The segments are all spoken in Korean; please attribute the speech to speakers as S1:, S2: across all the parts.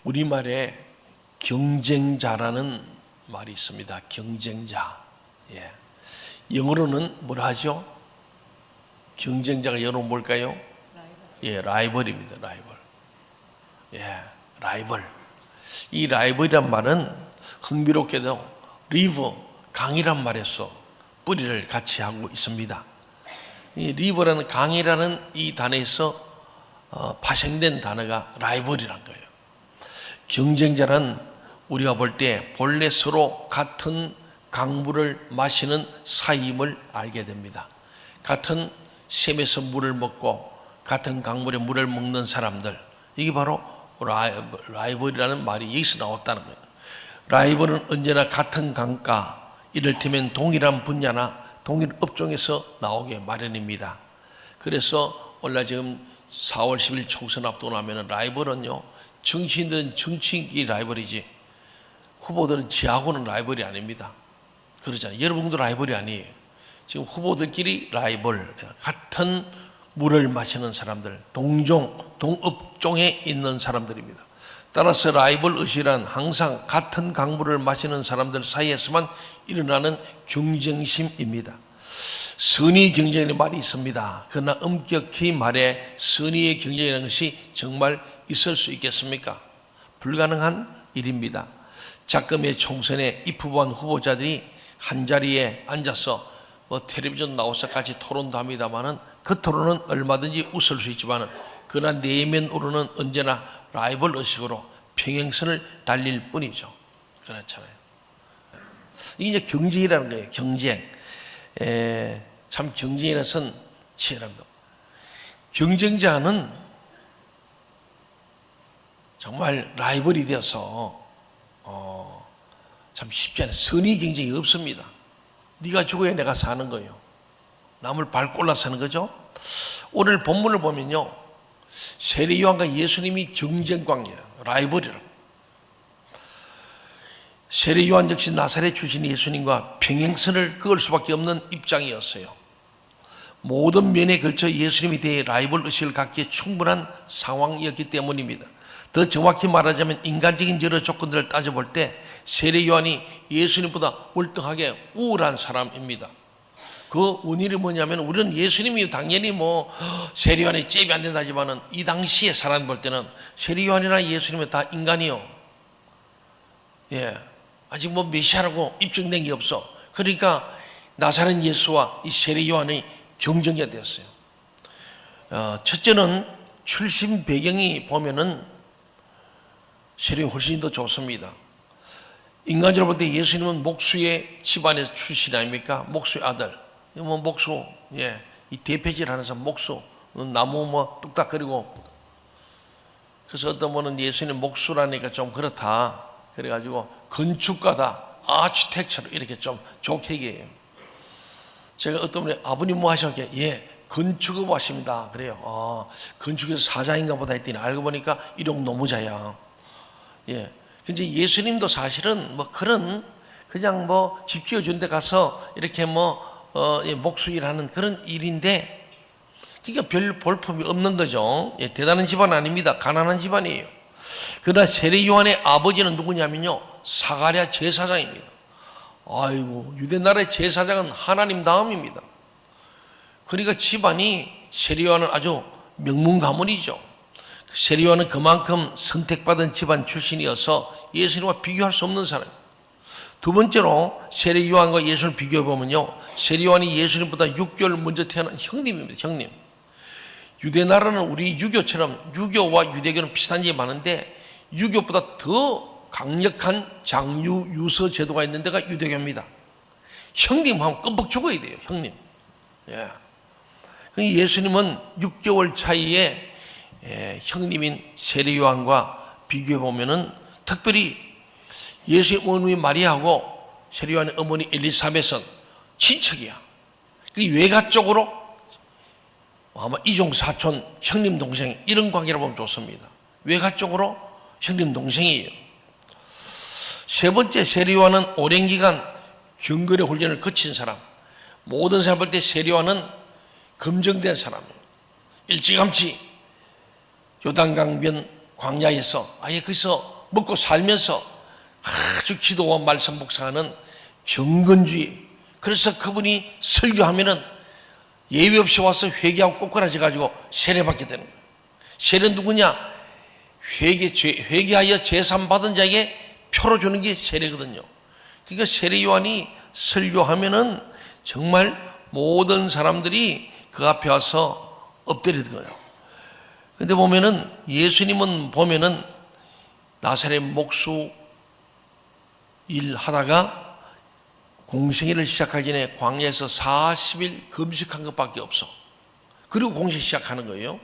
S1: 우리말에 경쟁자라는 말이 있습니다. 경쟁자. 예. 영어로는 뭐라 하죠? 경쟁자가 영어로 뭘까요? 예, 라이벌입니다. 라이벌. 예, 라이벌. 이 라이벌이란 말은 흥미롭게도 리버, 강이란 말에서 뿌리를 같이 하고 있습니다. 이 리버라는 강이라는 이 단어에서 파생된 단어가 라이벌이란 거예요. 경쟁자는 우리가 볼 때 본래 서로 같은 강물을 마시는 사이임을 알게 됩니다. 같은 샘에서 물을 먹고 같은 강물에 물을 먹는 사람들, 이게 바로 라이벌이라는 말이 여기서 나왔다는 거예요. 라이벌은 언제나 같은 강가, 이를테면 동일한 분야나 동일 업종에서 나오게 마련입니다. 그래서 오늘 지금 4월 10일 총선 앞두고 나면 라이벌은요, 정치인들은 정치인끼리 라이벌이지 후보들은 지하고는 라이벌이 아닙니다. 그러잖아요. 여러분도 라이벌이 아니에요. 지금 후보들끼리 라이벌, 같은 물을 마시는 사람들, 동업종에 있는 사람들입니다. 따라서 라이벌 의식은 항상 같은 강물을 마시는 사람들 사이에서만 일어나는 경쟁심입니다. 선의 경쟁이라는 말이 있습니다. 그러나 엄격히 말해 선의의 경쟁이라는 것이 정말 있을 수 있겠습니까? 불가능한 일입니다. 작금의 총선에 입후보한 후보자들이 한자리에 앉아서 텔레비전 나와서 같이 토론도 합니다만은 그 토론은 얼마든지 웃을 수 있지만은 그러나 내면으로는 언제나 라이벌 의식으로 평행선을 달릴 뿐이죠. 그렇잖아요. 이게 이제 경쟁이라는 거예요. 경쟁. 참 경쟁이라는 것은 치열합니다. 경쟁자는 정말 라이벌이 되어서 참 쉽지 않아요. 선의 경쟁이 없습니다. 네가 죽어야 내가 사는 거예요. 남을 밟고 올라서는 거죠. 오늘 본문을 보면요, 세례 요한과 예수님이 경쟁 관계예요. 라이벌이라고. 세례 요한 역시 나사렛 출신 예수님과 평행선을 그을 수밖에 없는 입장이었어요. 모든 면에 걸쳐 예수님에 대해 라이벌 의식을 갖기에 충분한 상황이었기 때문입니다. 더 정확히 말하자면 인간적인 여러 조건들을 따져볼 때 세례 요한이 예수님보다 월등하게 우월한 사람입니다. 그 원인이 뭐냐면 우리는 예수님이 당연히 세례 요한이 잽이 안 된다지만은 이 당시에 사람 볼 때는 세례 요한이나 예수님은 다 인간이요. 예, 아직 메시아라고 입증된 게 없어. 그러니까 나사렛 예수와 이 세례 요한이 경쟁자 되었어요. 첫째는 출신 배경이 보면은 세례 훨씬 더 좋습니다. 인간적으로 볼 때 예수님은 목수의 집안에서 출신 아닙니까? 목수의 아들. 목수, 예, 이 대표질 하면서 목수, 나무 뚝딱거리고. 그래서 어떤 분은 예수님 목수라니까 좀 그렇다. 그래가지고 건축가다, 아치텍처로 이렇게 좀 좋게 얘기해요. 제가 어떤 분이 아버님 뭐 하셨게? 예, 건축업 하십니다. 그래요. 건축에서 사장인가 보다 했더니 알고 보니까 일용 노무자야. 예. 근데 예수님도 사실은 그런 그냥 집 지어준 데 가서 이렇게 목수 일하는 그런 일인데 그러니까 별 볼품이 없는 거죠. 예, 대단한 집안 아닙니다. 가난한 집안이에요. 그러나 세례 요한의 아버지는 누구냐면요, 사가랴 제사장입니다. 아이고, 유대 나라의 제사장은 하나님 다음입니다. 그러니까 집안이 세례 요한은 아주 명문 가문이죠. 세례 요한은 그만큼 선택받은 집안 출신이어서 예수님과 비교할 수 없는 사람. 두 번째로 세례 요한과 예수를 비교해 보면요, 세례 요한이 예수님보다 6개월 먼저 태어난 형님입니다. 형님. 유대 나라는 우리 유교처럼 유교와 유대교는 비슷한 점이 많은데 유교보다 더 강력한 장유 유서 제도가 있는 데가 유대교입니다. 형님 하면 끔뻑 죽어야 돼요. 형님. 예. 예수님은 6개월 차이에 형님인 세례 요한과 비교해 보면은 특별히 예수의 어머니 마리아하고 세례 요한의 어머니 엘리사벳은 친척이야. 그 외가 쪽으로 아마 이종 사촌 형님 동생 이런 관계로 보면 좋습니다. 외가 쪽으로 형님 동생이에요. 세 번째, 세례 요한은 오랜 기간 경건의 훈련을 거친 사람. 모든 사람 볼 때 세례 요한은 검증된 사람이에요. 일찌감치 요단강변 광야에서 아예 거기서 먹고 살면서 아주 기도와 말씀 묵상하는 경건주의. 그래서 그분이 설교하면은 예외 없이 와서 회개하고 꼬꾸라져 가지고 세례받게 되는 거예요. 세례는 누구냐? 회개하여 제삼 받은 자에게 표로 주는 게 세례거든요. 그러니까 세례 요한이 설교하면은 정말 모든 사람들이 그 앞에 와서 엎드리는 거예요. 근데 보면은 예수님은 보면은 나사렛 목수 일 하다가 공생애를 시작하기 전에 광야에서 40일 금식한 것밖에 없어. 그리고 공생 시작하는 거예요.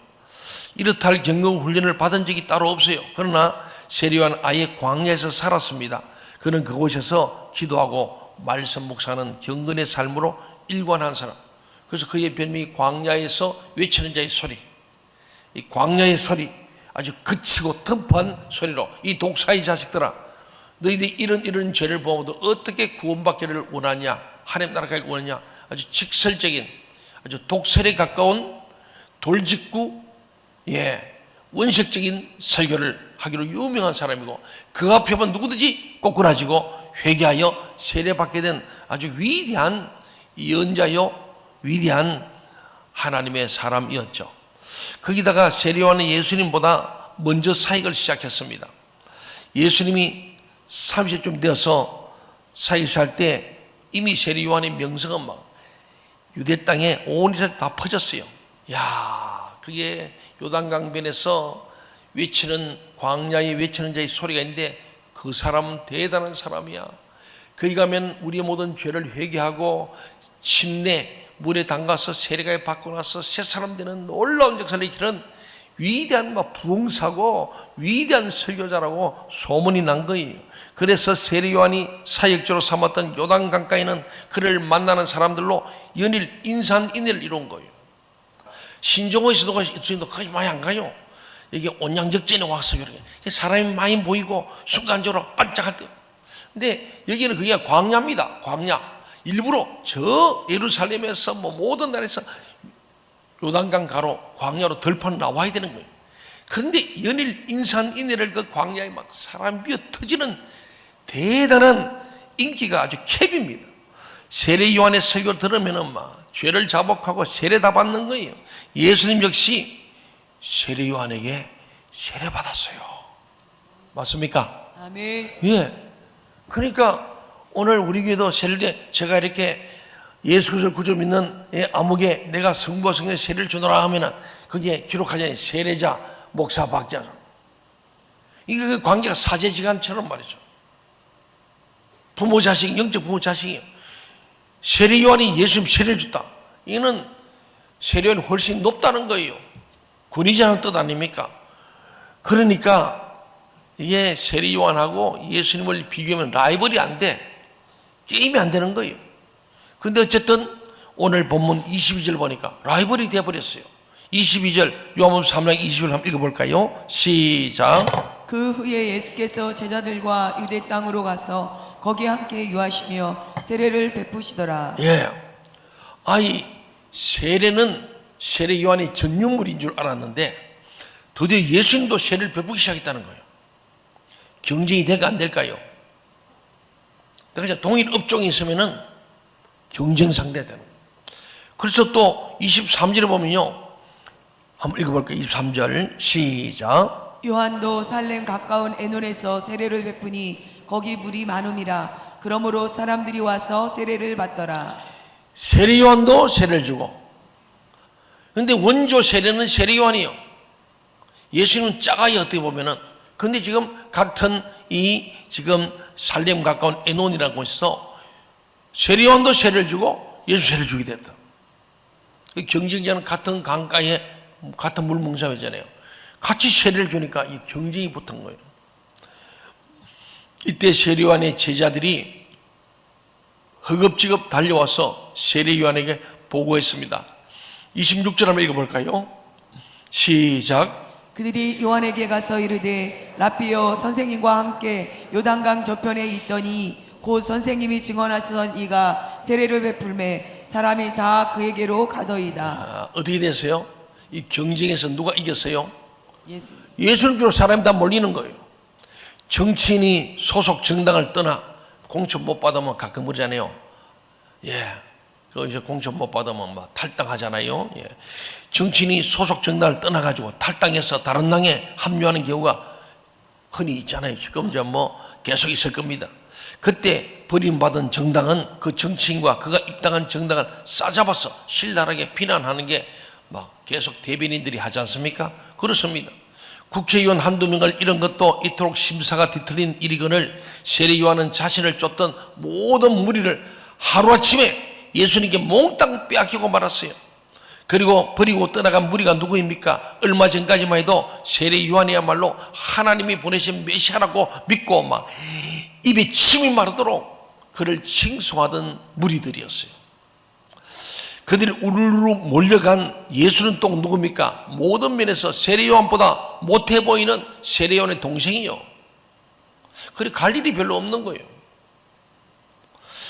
S1: 이렇다 할 경건 훈련을 받은 적이 따로 없어요. 그러나 세례 요한은 아예 광야에서 살았습니다. 그는 그곳에서 기도하고 말씀 묵상하는 경건의 삶으로 일관한 사람. 그래서 그의 별명이 광야에서 외치는 자의 소리. 이 광야의 소리, 아주 그치고 터프한 소리로, 이 독사의 자식들아, 너희들이 이런 죄를 범하도 어떻게 구원받기를 원하냐, 하나님 나라 가기를 원하냐, 아주 직설적인, 아주 독설에 가까운 돌직구, 원색적인 설교를 하기로 유명한 사람이고, 그 앞에만 누구든지 꼬꾸라지고 회개하여 세례받게 된 아주 위대한 예언자요, 위대한 하나님의 사람이었죠. 거기다가 세례 요한은 예수님보다 먼저 사역을 시작했습니다. 예수님이 30쯤 되어서 사역을 할 때 이미 세례 요한의 명성은 막 유대 땅에 온 이스라엘 다 퍼졌어요. 야, 그게 요단강변에서 외치는, 광야에 외치는 자의 소리가 있는데 그 사람은 대단한 사람이야. 거기 가면 우리의 모든 죄를 회개하고 침례 물에 담가서 세례가 받고 나서 새 사람 되는 놀라운 역사를 일으키는 위대한 부흥사고 위대한 설교자라고 소문이 난 거예요. 그래서 세례 요한이 사역자로 삼았던 요단강가에는 그를 만나는 사람들로 연일 인산인해를 이룬 거예요. 신종호에서도 거기 많이 안 가요. 여기 온양적전에 와서 이렇게 사람이 많이 보이고 순간적으로 반짝할 때. 근데 여기는 그게 광야입니다. 광야. 일부러 저 예루살렘에서 모든 나라에서 요단강 가로 광야로 들판 나와야 되는 거예요. 그런데 연일 인산인해를 그 광야에 막 사람 미어 터지는 대단한 인기가 아주 캡입니다. 세례 요한의 설교 들으면은 막 죄를 자복하고 세례 다 받는 거예요. 예수님 역시 세례 요한에게 세례 받았어요. 맞습니까?
S2: 아멘.
S1: 예. 그러니까 오늘 우리 교회도 세례 때 제가 이렇게 예수 그리스도를 구주 믿는 아무개 내가 성부와 성령의 세례를 주노라 하면은 거기에 기록하잖아요. 세례자, 목사, 박자. 이게 그 관계가 사제지간처럼 말이죠. 부모 자식, 영적 부모 자식이에요. 세례 요한이 예수님 세례를 줬다. 이거는 세례 요한이 훨씬 높다는 거예요. 권위자는 뜻 아닙니까? 그러니까 이게 세례 요한하고 예수님을 비교하면 라이벌이 안 돼. 게임이 안 되는 거예요. 근데 어쨌든 오늘 본문 22절 보니까 라이벌이 되어버렸어요. 22절 요한복음 3장 20절 한번 읽어볼까요? 시작.
S2: 그 후에 예수께서 제자들과 유대 땅으로 가서 거기 함께 유하시며 세례를 베푸시더라.
S1: 예. 아이 세례는 세례 요한이 전유물인 줄 알았는데 드디어 예수님도 세례를 베푸기 시작했다는 거예요. 경쟁이 될까 안 될까요? 그래서 동일 업종이 있으면은 경쟁 상대가 되는 거예요. 그래서 또 23절에 보면요. 한번 읽어볼게요. 23절 시작.
S2: 요한도 살렘 가까운 에논에서 세례를 베푸니 거기 물이 많음이라. 그러므로 사람들이 와서 세례를 받더라.
S1: 세례 요한도 세례를 주고. 그런데 원조 세례는 세례 요한이요. 예수님은 작아요. 어떻게 보면은. 그런데 지금 같은 이 지금 살렘 가까운 에논이라는 곳에서 세례 요한도 세례를 주고 예수 세례를 주게 됐다. 경쟁자는 같은 강가에 같은 물멍사회잖아요. 같이 세례를 주니까 이 경쟁이 붙은 거예요. 이때 세례 요한의 제자들이 허겁지겁 달려와서 세례 요한에게 보고했습니다. 26절 한번 읽어볼까요? 시작.
S2: 그들이 요한에게 가서 이르되 라삐여 선생님과 함께 요단강 저편에 있더니 곧 선생님이 증언하시던 이가 세례를 베풀매 사람이 다 그에게로 가더이다.
S1: 어떻게 됐어요? 이 경쟁에서 누가 이겼어요? 예수님께로 사람이 다 몰리는 거예요. 정치인이 소속 정당을 떠나 공천 못 받으면 가끔 그러잖아요. 예, 그 이제 공천 못 받으면 막 탈당하잖아요. 예, 정치인이 소속 정당을 떠나가지고 탈당해서 다른 당에 합류하는 경우가 흔히 있잖아요. 지금 이제 뭐 계속 있을 겁니다. 그때 버림받은 정당은 그 정치인과 그가 입당한 정당을 싸잡아서 신랄하게 비난하는 게 막 계속 대변인들이 하지 않습니까? 그렇습니다. 국회의원 한두 명을 잃은 것도 이토록 심사가 뒤틀린 일이거늘 세례 요한은 자신을 쫓던 모든 무리를 하루아침에 예수님께 몽땅 빼앗기고 말았어요. 그리고 버리고 떠나간 무리가 누구입니까? 얼마 전까지만 해도 세례 요한이야말로 하나님이 보내신 메시아라고 믿고 막 입에 침이 마르도록 그를 칭송하던 무리들이었어요. 그들이 우르르 몰려간 예수는 또 누굽니까? 모든 면에서 세례 요한보다 못해 보이는 세례 요한의 동생이요. 그리 갈 일이 별로 없는 거예요.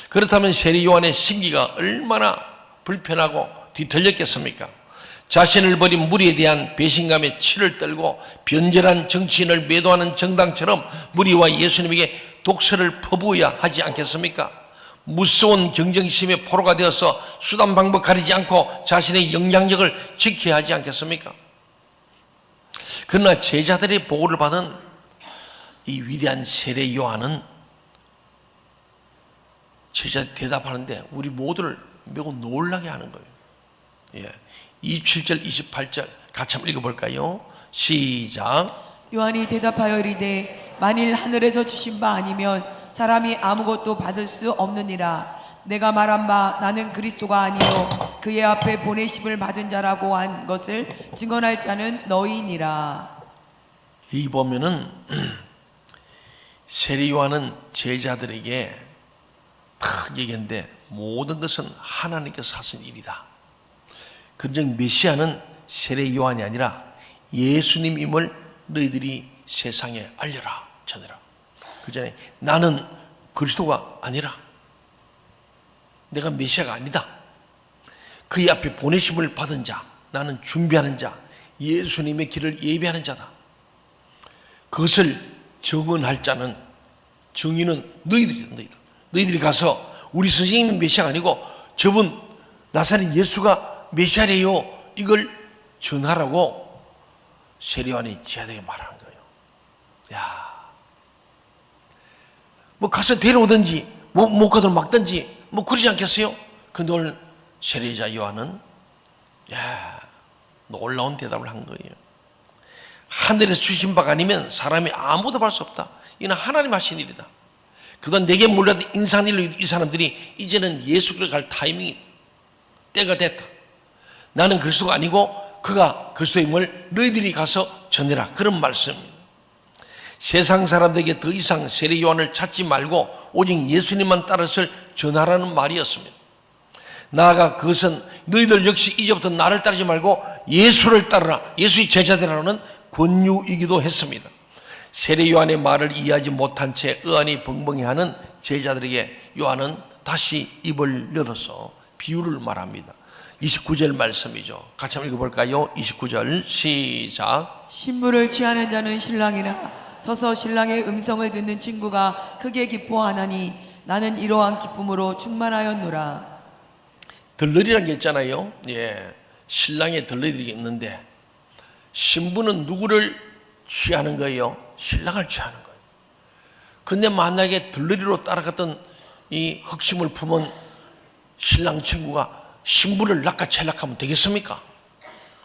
S1: 그렇다면 세례 요한의 심기가 얼마나 불편하고 뒤틀렸겠습니까? 자신을 버린 무리에 대한 배신감에 치를 떨고 변절한 정치인을 매도하는 정당처럼 무리와 예수님에게 독서를 퍼부어야 하지 않겠습니까? 무서운 경쟁심의 포로가 되어서 수단 방법 가리지 않고 자신의 영향력을 지켜야 하지 않겠습니까? 그러나 제자들의 보고를 받은 이 위대한 세례 요한은 제자들이 대답하는데 우리 모두를 매우 놀라게 하는 거예요. 예. 27절 28절 같이 한번 읽어볼까요? 시작.
S2: 요한이 대답하여 이르되 만일 하늘에서 주신 바 아니면 사람이 아무것도 받을 수 없느니라. 내가 말한 바 나는 그리스도가 아니요 그의 앞에 보내심을 받은 자라고 한 것을 증언할 자는 너희니라.
S1: 이 보면은 세례 요한은 제자들에게 탁 얘기했는데 모든 것은 하나님께서 하신 일이다. 그런즉 메시아는 세례 요한이 아니라 예수님임을 너희들이 세상에 알려라, 전해라. 그 전에 나는 그리스도가 아니라 내가 메시아가 아니다. 그의 앞에 보내심을 받은 자, 나는 준비하는 자, 예수님의 길을 예비하는 자다. 그것을 증언할 자는, 증인은 너희들이다. 너희들이 가서 우리 선생님이 메시아가 아니고 저분 나사렛 예수가 메시아래요, 이걸 전하라고 세례 요한이 제자들에게 말하는 거예요. 야, 뭐 가서 데려오든지 못 가도록 막든지 뭐 그러지 않겠어요? 근데 오늘 세례자 요한은 놀라운 대답을 한 거예요. 하늘에서 주신 바가 아니면 사람이 아무도 할 수 없다. 이는 하나님 하신 일이다. 그동안 내게 몰려든 인산일로 이 사람들이 이제는 예수를 갈 타이밍이다. 때가 됐다. 나는 그리스도가 아니고 그가 그리스도임을 너희들이 가서 전해라. 그런 말씀입니다. 세상 사람들에게 더 이상 세례 요한을 찾지 말고 오직 예수님만 따라서 전하라는 말이었습니다. 나아가 그것은 너희들 역시 이제부터 나를 따르지 말고 예수를 따르라, 예수의 제자되라는 권유이기도 했습니다. 세례 요한의 말을 이해하지 못한 채 의안이 벙벙해하는 제자들에게 요한은 다시 입을 열어서 비유를 말합니다. 29절 말씀이죠. 같이 한번 읽어볼까요? 29절 시작.
S2: 신부를 취하는 자는 신랑이라. 서서 신랑의 음성을 듣는 친구가 크게 기뻐하나니 나는 이러한 기쁨으로 충만하였노라.
S1: 들러리라는 게 있잖아요. 예, 신랑의 들러리가 있는데 신부는 누구를 취하는 거예요? 신랑을 취하는 거예요. 근데 만약에 들러리로 따라갔던 이 흑심을 품은 신랑 친구가 신부를 낚아채락하면 되겠습니까?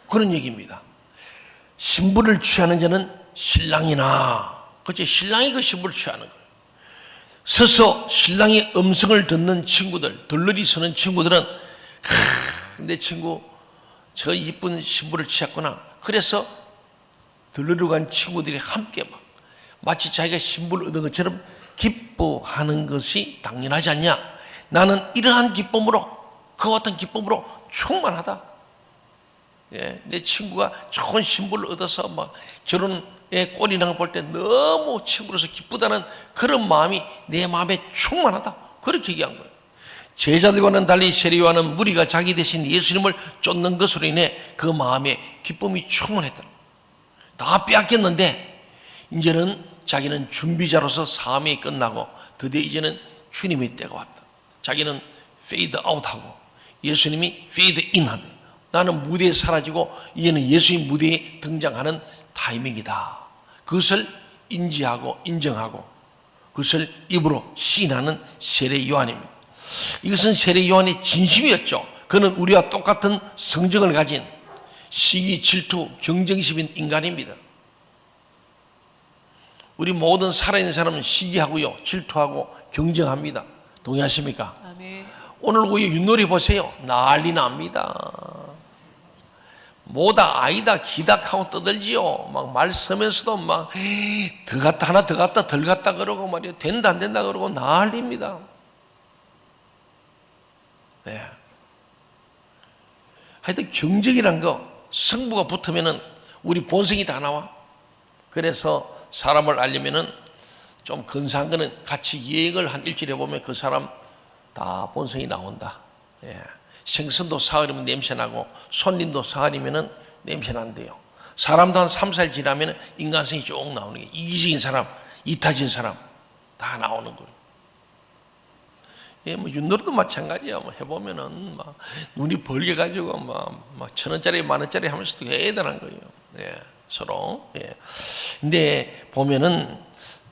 S1: 그런 얘기입니다. 신부를 취하는 자는 신랑이나, 그렇지, 신랑이 그 신부를 취하는 거예요. 서서 신랑의 음성을 듣는 친구들, 들러리 서는 친구들은 내 친구 저 이쁜 신부를 취했구나. 그래서 들러리로 간 친구들이 함께 막 마치 자기가 신부를 얻은 것처럼 기뻐하는 것이 당연하지 않냐. 나는 이러한 기쁨으로, 그와 같은 기쁨으로 충만하다. 예, 내 친구가 좋은 신부를 얻어서 막 결혼에 꼴이 난 걸 볼 때 너무 친구로서 기쁘다는 그런 마음이 내 마음에 충만하다. 그렇게 얘기한 거예요. 제자들과는 달리 세례 요한은 무리가 자기 대신 예수님을 쫓는 것으로 인해 그 마음에 기쁨이 충만했다. 다 빼앗겼는데 이제는 자기는 준비자로서 사명이 끝나고 드디어 이제는 주님의 때가 왔다. 자기는 페이드 아웃하고 예수님이 페이드 인하네. 나는 무대에 사라지고 이제는 예수님 무대에 등장하는 타이밍이다. 그것을 인지하고 인정하고 그것을 입으로 시인하는 세례 요한입니다. 이것은 세례 요한의 진심이었죠. 그는 우리와 똑같은 성정을 가진 시기, 질투, 경쟁심인 인간입니다. 우리 모든 살아있는 사람은 시기하고요, 질투하고 경쟁합니다. 동의하십니까?
S2: 아멘. 오늘
S1: 오늘 윷놀이 보세요. 난리 납니다. 뭐다 아니다 기닥하고 떠들지요. 막 말 쓰면서도 막 더 갔다 하나 더 갔다 덜 갔다 그러고 말이요. 된다 안 된다 그러고 난리입니다. 네. 하여튼 경쟁이란 거 승부가 붙으면은 우리 본성이 다 나와. 그래서 사람을 알려면은 좀 근사한 거는 같이 여행을 한 일주일에 보면 그 사람 다 본성이 나온다. 예. 생선도 사흘이면 냄새나고 손님도 사흘이면 냄새난대요. 사람도 한 3, 4일 지나면 인간성이 쭉 나오는 게 이기적인 사람, 이타진 사람 다 나오는 거예요. 예, 뭐 윷놀이도 마찬가지야. 뭐 해보면은 막 눈이 벌게가지고 막 1,000원짜리, 10,000원짜리 하면서도 대단한 거예요. 예, 서로. 예. 근데 보면은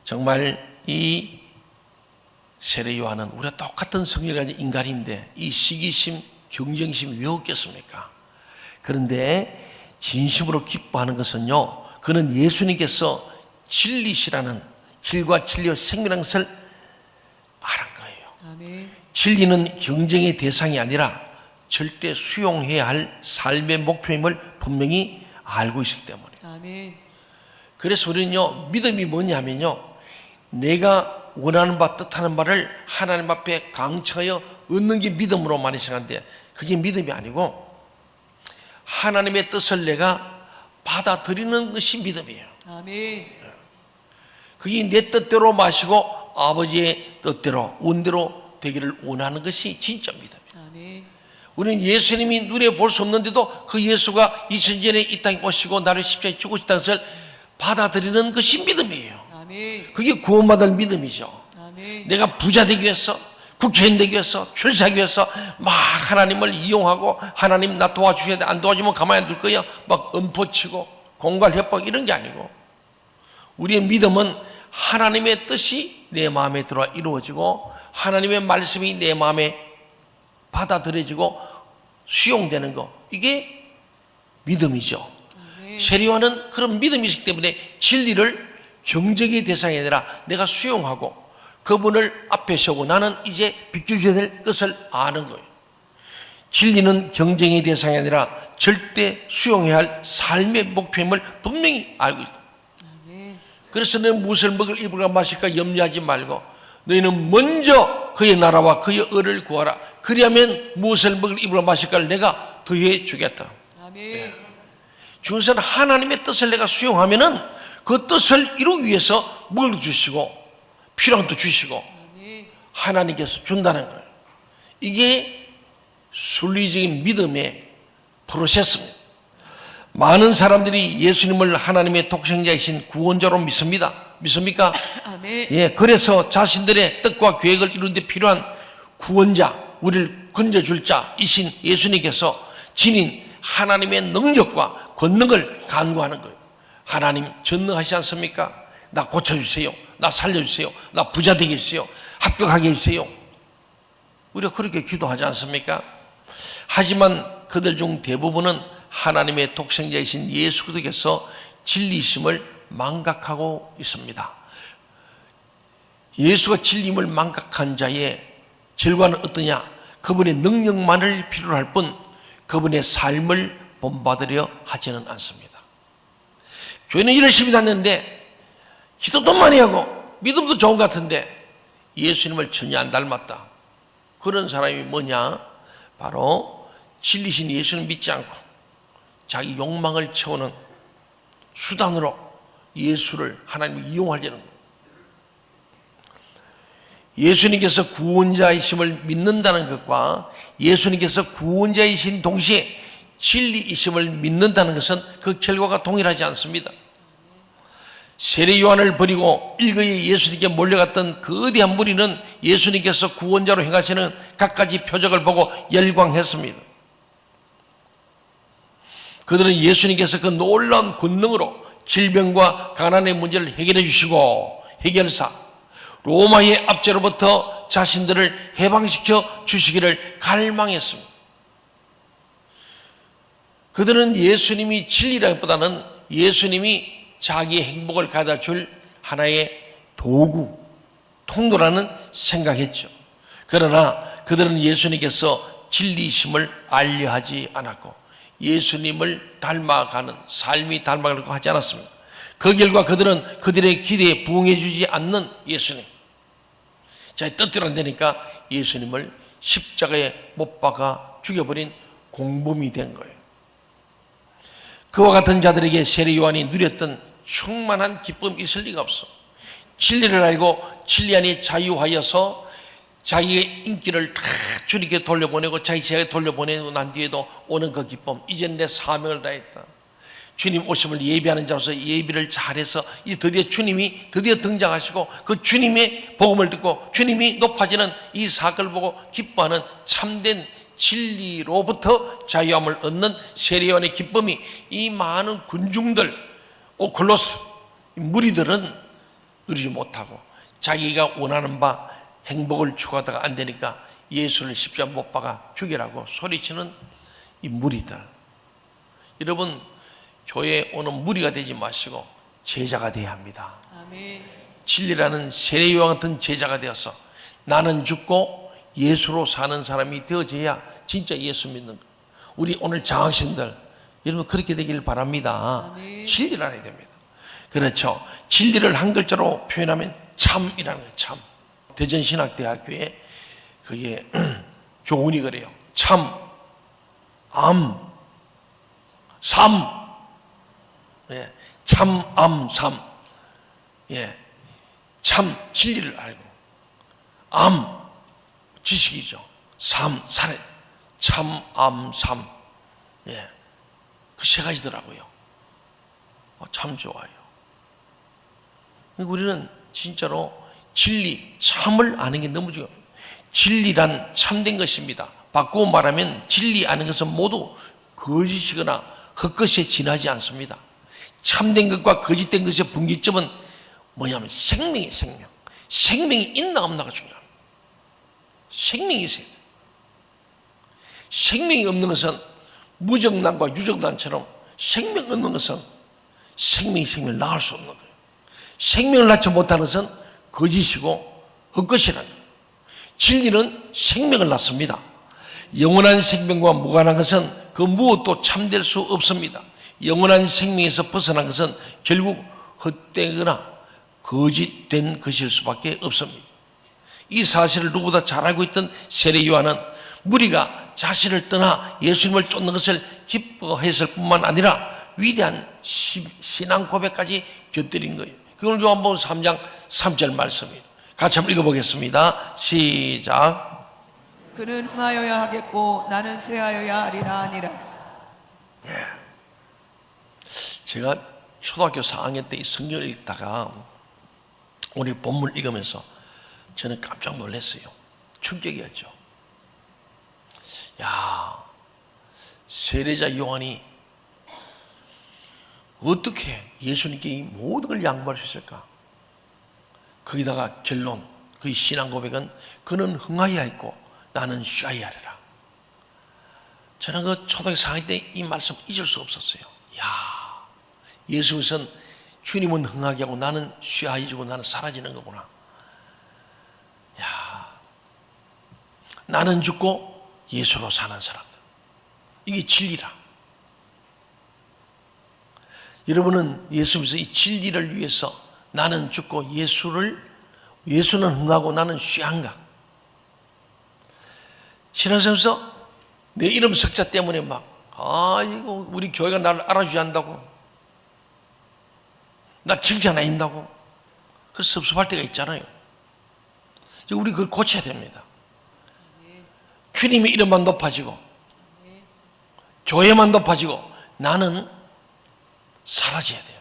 S1: 정말 이 세례 요한은 우리가 똑같은 성질을 가진 인간인데 이 시기심, 경쟁심이 왜 없겠습니까? 그런데 진심으로 기뻐하는 것은요, 그는 예수님께서 진리시라는 질과 진리와 생명이라는 것을 아는 거예요.
S2: 아멘.
S1: 진리는 경쟁의 대상이 아니라 절대 수용해야 할 삶의 목표임을 분명히 알고 있기 때문에.
S2: 아멘.
S1: 그래서 우리는요, 믿음이 뭐냐면요, 내가 원하는 바 뜻하는 바를 하나님 앞에 강청하여 얻는 게 믿음으로 많이 생각하는데 그게 믿음이 아니고 하나님의 뜻을 내가 받아들이는 것이 믿음이에요.
S2: 아멘.
S1: 그게 내 뜻대로 마시고 아버지의 뜻대로 원대로 되기를 원하는 것이 진짜 믿음이에요.
S2: 아멘.
S1: 우리는 예수님이 눈에 볼 수 없는데도 그 예수가 2000년 전에 이 땅에 오시고 나를 십자가에 죽으셨다는 것을 받아들이는 것이 믿음이에요.
S2: 아멘.
S1: 그게 구원받을 믿음이죠.
S2: 아멘.
S1: 내가 부자 되기 위해서, 국회의원 되기 위해서, 출세하기 위해서 막 하나님을 이용하고 하나님 나 도와주셔야 돼. 안 도와주면 가만히 둘 거야. 막 엄포치고 공갈 협박 이런 게 아니고 우리의 믿음은 하나님의 뜻이 내 마음에 들어와 이루어지고 하나님의 말씀이 내 마음에 받아들여지고 수용되는 거, 이게 믿음이죠. 세례 요한은 그런 믿음이 있기 때문에 진리를 경쟁의 대상이 아니라 내가 수용하고 그분을 앞에 세우고 나는 이제 비춰줘야 될 것을 아는 거예요. 진리는 경쟁의 대상이 아니라 절대 수용해야 할 삶의 목표임을 분명히 알고 있다. 그래서 너는 무엇을 먹을 입을까 마실까 염려하지 말고 너희는 먼저 그의 나라와 그의 의를 구하라. 그리하면 무엇을 먹을 입을까 마실까를 내가 더해 주겠다.
S2: 아멘.
S1: 주님은 하나님의 뜻을 내가 수용하면은 그 뜻을 이루기 위해서 뭘 주시고 필요한 것도 주시고 하나님께서 준다는 거예요. 이게 순리적인 믿음의 프로세스입니다. 많은 사람들이 예수님을 하나님의 독생자이신 구원자로 믿습니다. 믿습니까?
S2: 아멘.
S1: 예, 그래서 자신들의 뜻과 계획을 이루는 데 필요한 구원자, 우리를 건져줄 자이신 예수님께서 지닌 하나님의 능력과 권능을 간구하는 거예요. 하나님 전능하시지 않습니까? 나 고쳐주세요. 나 살려주세요. 나 부자 되게 해주세요. 합격하게 해주세요. 우리가 그렇게 기도하지 않습니까? 하지만 그들 중 대부분은 하나님의 독생자이신 예수 그리스도께서 진리심을 망각하고 있습니다. 예수가 진리임을 망각한 자의 결과는 어떠냐? 그분의 능력만을 필요로 할 뿐 그분의 삶을 본받으려 하지는 않습니다. 교회는 열심히 다녔는데 기도도 많이 하고 믿음도 좋은 것 같은데 예수님을 전혀 안 닮았다. 그런 사람이 뭐냐? 바로 진리신 예수를 믿지 않고 자기 욕망을 채우는 수단으로 예수를 하나님이 이용하려는 거예요. 예수님께서 구원자이심을 믿는다는 것과 예수님께서 구원자이신 동시에 진리이심을 믿는다는 것은 그 결과가 동일하지 않습니다. 세례 요한을 버리고 일거에 예수님께 몰려갔던 그 거대한 무리는 예수님께서 구원자로 행하시는 갖가지 표적을 보고 열광했습니다. 그들은 예수님께서 그 놀라운 권능으로 질병과 가난의 문제를 해결해 주시고 해결사 로마의 압제로부터 자신들을 해방시켜 주시기를 갈망했습니다. 그들은 예수님이 진리라기보다는 예수님이 자기의 행복을 가져다 줄 하나의 도구, 통로라는 생각했죠. 그러나 그들은 예수님께서 진리심을 알려하지 않았고 예수님을 닮아가는 삶이 닮아가려고 하지 않았습니다. 그 결과 그들은 그들의 기대에 부응해 주지 않는 예수님, 자기 뜻대로 안 되니까 예수님을 십자가에 못 박아 죽여버린 공범이 된 거예요. 그와 같은 자들에게 세례 요한이 누렸던 충만한 기쁨이 있을 리가 없어. 진리를 알고 진리 안에 자유하여서 자기의 인기를 다 주님께 돌려보내고 자기 제가 돌려보내고 난 뒤에도 오는 그 기쁨, 이젠 내 사명을 다했다. 주님 오심을 예비하는 자로서 예비를 잘해서 이제 드디어 주님이 드디어 등장하시고 그 주님의 복음을 듣고 주님이 높아지는 이 사건을 보고 기뻐하는 참된 진리로부터 자유함을 얻는 세례 요한의 기쁨이 이 많은 군중들 오클로스 무리들은 누리지 못하고 자기가 원하는 바 행복을 추구하다가 안 되니까 예수를 십자가 못 박아 죽이라고 소리치는 이 무리들. 여러분 교회에 오는 무리가 되지 마시고 제자가 되어야 합니다.
S2: 아멘.
S1: 진리라는 세례 요한 같은 제자가 되어서 나는 죽고 예수로 사는 사람이 되어져야 진짜 예수 믿는 거. 우리 오늘 장학생들 여러분 그렇게 되길 바랍니다.
S2: 아멘.
S1: 진리를 알아야 됩니다. 그렇죠. 진리를 한 글자로 표현하면 참이라는 거예요. 참. 대전신학대학교에 그게 교훈이 그래요. 참, 암, 삶. 예. 참, 암, 삶. 예. 참, 진리를 알고. 암, 지식이죠. 삶, 살해. 참, 암, 삶. 예. 그 세 가지더라고요. 참 좋아요. 우리는 진짜로 진리, 참을 아는 게 너무 중요해요. 진리란 참된 것입니다. 바꾸어 말하면 진리 아는 것은 모두 거짓이거나 헛것에 지나지 않습니다. 참된 것과 거짓된 것의 분기점은 뭐냐면 생명이 생명. 생명이 있나 없나가 중요합니다. 생명이 있어야 돼요. 생명이 없는 것은 무정란과 유정란처럼 생명 없는 것은 생명을 낳을 수 없는 거예요. 생명을 낳지 못하는 것은 거짓이고 헛것이라는 거예요. 진리는 생명을 낳습니다. 영원한 생명과 무관한 것은 그 무엇도 참될 수 없습니다. 영원한 생명에서 벗어난 것은 결국 헛되거나 거짓된 것일 수밖에 없습니다. 이 사실을 누구보다 잘 알고 있던 세례 요한은 무리가 자신을 떠나 예수님을 쫓는 것을 기뻐했을 뿐만 아니라 위대한 신앙 고백까지 곁들인 거예요. 그걸 요한복음 3장 3절 말씀이에요. 같이 한번 읽어보겠습니다. 시작.
S2: 그는 흥하여야 하겠고 나는 쇠하여야 하리라 아니라.
S1: 제가 초등학교 4학년 때 이 성경을 읽다가 오늘 본문을 읽으면서 저는 깜짝 놀랐어요. 충격이었죠. 야, 세례자 요한이 어떻게 예수님께 이 모든 걸 양보할 수 있을까? 거기다가 결론, 그의 신앙 고백은 그는 흥하여야 했고 나는 쉬어야 하리라. 저는 그 초등학교 4학년 때 이 말씀 잊을 수 없었어요. 야, 예수께서는 주님은 흥하게 하고 나는 쉬어야지고 나는 사라지는 거구나. 야, 나는 죽고 예수로 사는 사람들. 이게 진리라. 여러분은 예수님께서 이 진리를 위해서 나는 죽고 예수는 흥하고 나는 쉬한가? 신앙생활에서 내 이름 석자 때문에 이거 우리 교회가 나를 알아주지 않는다고, 나 칭찬 안 한다고, 그래서 섭섭할 때가 있잖아요. 우리 그걸 고쳐야 됩니다. 주님의 이름만 높아지고 교회만 높아지고 나는 사라져야 돼요.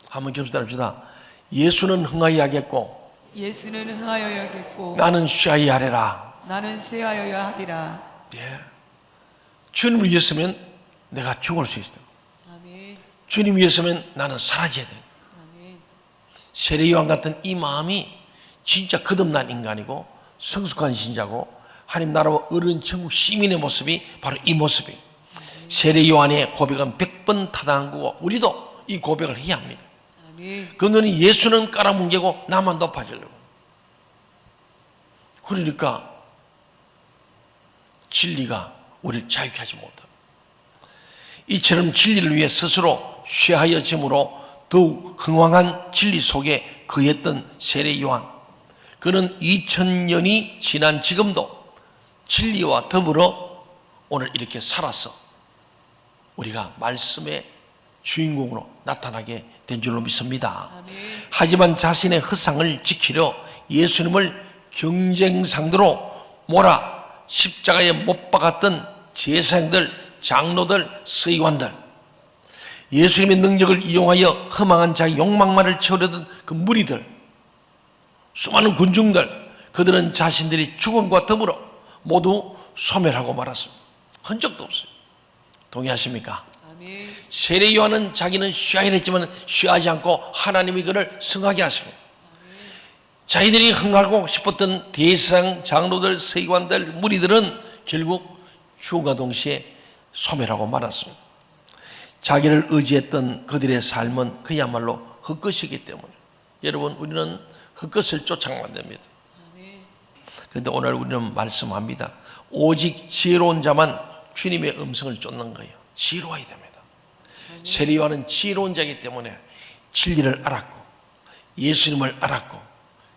S1: 한번 교수 따릅시다. 예수는 흥하여 하겠고
S2: 예수는 흥하여 여겼고
S1: 나는 쉬하여 하리라.
S2: 나는 쇠하여야 하리라.
S1: 예. 주님을 위해서면 내가 죽을 수 있어요.
S2: 아멘.
S1: 주님 위해서면 나는 사라져야 돼요.
S2: 아멘.
S1: 세례요한 같은 이 마음이 진짜 거듭난 인간이고 성숙한 신자고 하나님 나라와 어른 천국 시민의 모습이 바로 이 모습이에요. 세례요한의 고백은 100번 타당한 거고 우리도 이 고백을 해야 합니다.
S2: 아멘.
S1: 그는 예수는 깔아뭉개고 나만 높아지려고. 그러니까 진리가 우리를 자유케 하지 못합니다. 이처럼 진리를 위해 스스로 쇠하여짐으로 더욱 흥왕한 진리 속에 거했던 세례 요한. 그는 2000년이 지난 지금도 진리와 더불어 오늘 이렇게 살아서 우리가 말씀의 주인공으로 나타나게 된 줄로 믿습니다.
S2: 아멘.
S1: 하지만 자신의 허상을 지키려 예수님을 경쟁 상대로 몰아 십자가에 못 박았던 제사장들, 장로들, 서기관들, 예수님의 능력을 이용하여 허망한 자기 욕망만을 채우려던 그 무리들, 수많은 군중들, 그들은 자신들이 죽음과 더불어 모두 소멸하고 말았습니다. 흔적도 없어요. 동의하십니까?
S2: 아멘.
S1: 세례 요한은 자기는 쉬어야 했지만 쉬하지 않고 하나님이 그를 승하게 하십니다. 자기들이 흥하고 싶었던 대상 장로들, 서기관들, 무리들은 결국 죽음과 동시에 소멸하고 말았습니다. 자기를 의지했던 그들의 삶은 그야말로 헛것이기 때문에 여러분 우리는 헛것을 쫓아가면 됩니다. 그런데 오늘 우리는 말씀합니다. 오직 지혜로운 자만 주님의 음성을 쫓는 거예요. 지혜로워야 됩니다. 세례 요한은 지혜로운 자이기 때문에 진리를 알았고 예수님을 알았고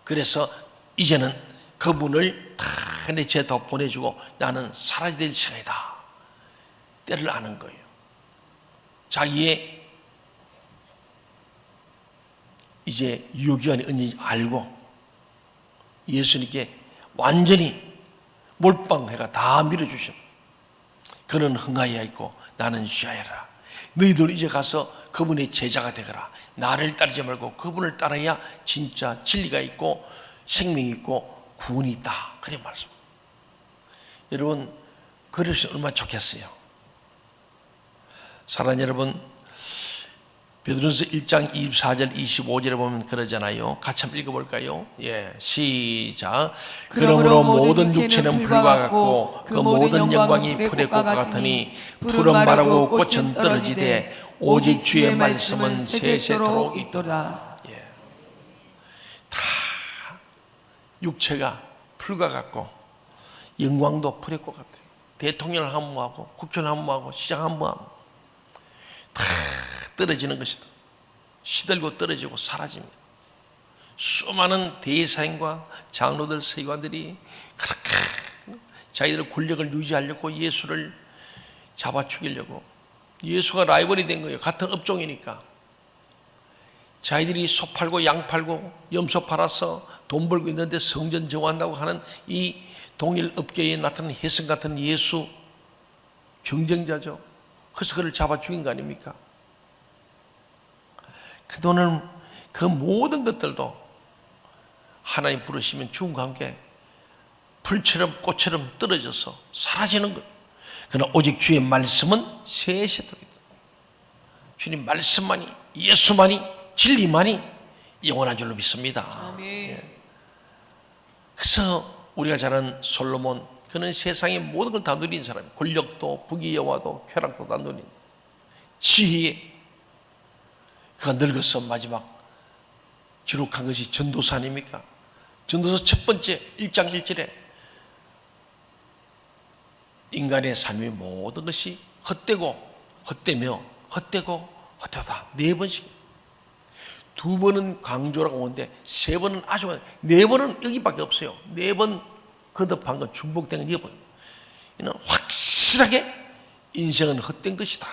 S1: 그래서 이제는 그분을 다 내 죄다 보내주고 나는 살아야 될 시간이다. 때를 아는 거예요. 자기의 이제 유효기간이 언제인지 알고 예수님께 완전히 몰빵해가 다 밀어주셔. 그는 흥하여야 있고 나는 쉬어야라. 너희들 이제 가서 그분의 제자가 되거라. 나를 따르지 말고 그분을 따라야 진짜 진리가 있고 생명이 있고 구원이 있다. 그래 말씀. 여러분 그릇이 얼마나 좋겠어요. 사랑하는 여러분, 베드로전서 1장 24절 25절에 보면 그러잖아요. 같이 한번 읽어볼까요? 예, 시작. 그러므로 모든 육체는 불과 같고 그 모든 영광이 풀의 꽃과 같으니 풀은 마르고 꽃은 떨어지되 오직 주의 말씀은 세세토록 있도다. 예, 다 육체가 풀과 같고 영광도 풀의 꽃 같아요. 대통령을 한무하고 국회를 한무하고 시장 한무하고 다 떨어지는 것이다. 시들고 떨어지고 사라집니다. 수많은 대사인과 장로들, 서기관들이 그렇게 자기들의 권력을 유지하려고 예수를 잡아 죽이려고 예수가 라이벌이 된 거예요. 같은 업종이니까. 자기들이 소 팔고 양 팔고 염소 팔아서 돈 벌고 있는데 성전 정화한다고 하는 이 동일 업계에 나타나는 혜성 같은 예수 경쟁자죠. 그래서 그를 잡아 죽인 거 아닙니까? 근데 오늘 그 모든 것들도 하나님 부르시면 죽음과 함께 불처럼 꽃처럼 떨어져서 사라지는 것. 그러나 오직 주의 말씀은 세세토록 있다. 주님 말씀만이, 예수만이, 진리만이 영원한 줄로 믿습니다.
S2: 아멘.
S1: 그래서 우리가 잘 아는 솔로몬, 그는 세상의 모든 걸 다 누린 사람이에요. 권력도 부귀영화도 쾌락도 다 누린 지혜. 그가 늙어서 마지막 기록한 것이 전도서 아닙니까? 전도서 첫 번째 1장 1절에 인간의 삶의 모든 것이 헛되고 헛되며 헛되고 헛되다. 4번씩. 2번은 강조라고 하는데 3번은 아주 4번은 여기밖에 없어요. 4번 거듭한 건 중복된 건 여번. 이는 확실하게 인생은 헛된 것이다.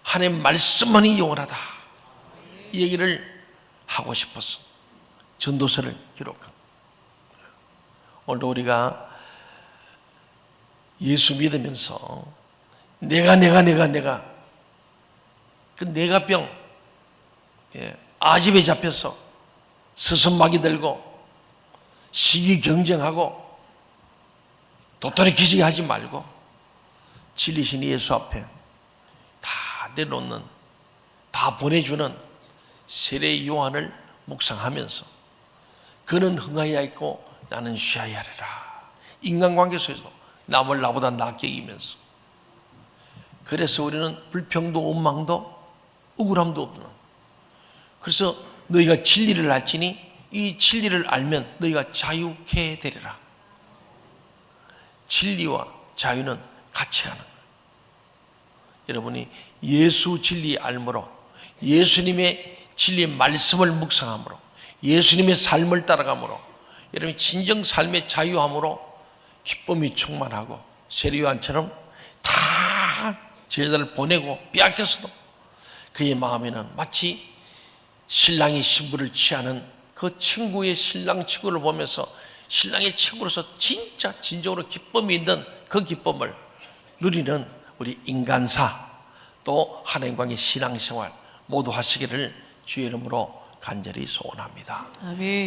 S1: 하나님 말씀만이 영원하다. 이 얘기를 하고 싶어서 전도서를 기록한. 오늘도 우리가 예수 믿으면서 내가 그 내가병 아집에 잡혀서 서선막이 들고 시기 경쟁하고 도토리 기지개 하지 말고 진리신 예수 앞에 다 내놓는, 다 보내주는 세례 요한을 묵상하면서 그는 흥하여야 있고 나는 쉬어야 하리라. 인간관계 속에서 남을 나보다 낫게 이기면서, 그래서 우리는 불평도 원망도 억울함도 없는, 그래서 너희가 진리를 알지니 이 진리를 알면 너희가 자유케 되리라. 진리와 자유는 같이 가는 거예요. 여러분이 예수 진리 알므로, 예수님의 진리의 말씀을 묵상함으로, 예수님의 삶을 따라감으로 여러분이 진정 삶의 자유함으로 기쁨이 충만하고, 세례요한처럼 다 제자를 보내고 빼앗겼어도 그의 마음에는 마치 신랑이 신부를 취하는 그 친구의 신랑 친구를 보면서 신랑의 친구로서 진짜 진정으로 기쁨이 있는 그 기쁨을 누리는 우리 인간사, 또 하나님과의 신앙생활 모두 하시기를 주의 이름으로 간절히 소원합니다.
S2: 아멘.